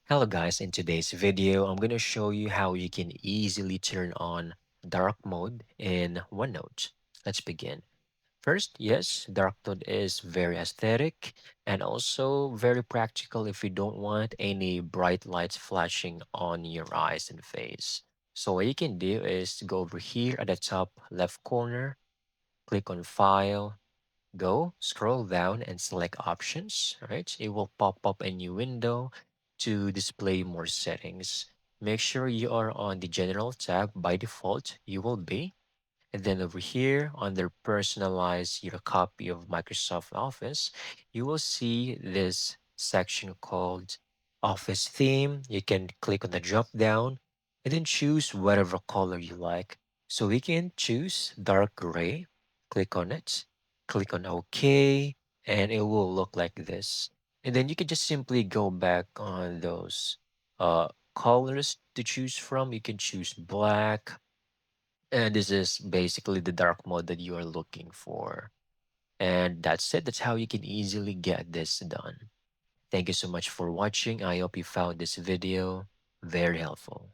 Hello guys, in today's video, I'm going to show you how you can easily turn on dark mode in OneNote. Let's begin. First, yes, dark mode is very aesthetic and also very practical if you don't want any bright lights flashing on your eyes and face. So what you can do is go over here at the top left corner, click on File, go, scroll down and select options, right? It will pop up a new window to display more settings. Make sure you are on the general tab by default, you will be. And then over here, under personalize your copy of Microsoft Office, you will see this section called Office Theme. You can click on the drop down and then choose whatever color you like. So we can choose dark gray, click on it, click on OK, and it will look like this. And then you can just simply go back on those uh, colors to choose from. You can choose black, and this is basically the dark mode that you are looking for. And that's it. That's how you can easily get this done. Thank you so much for watching. I hope you found this video very helpful.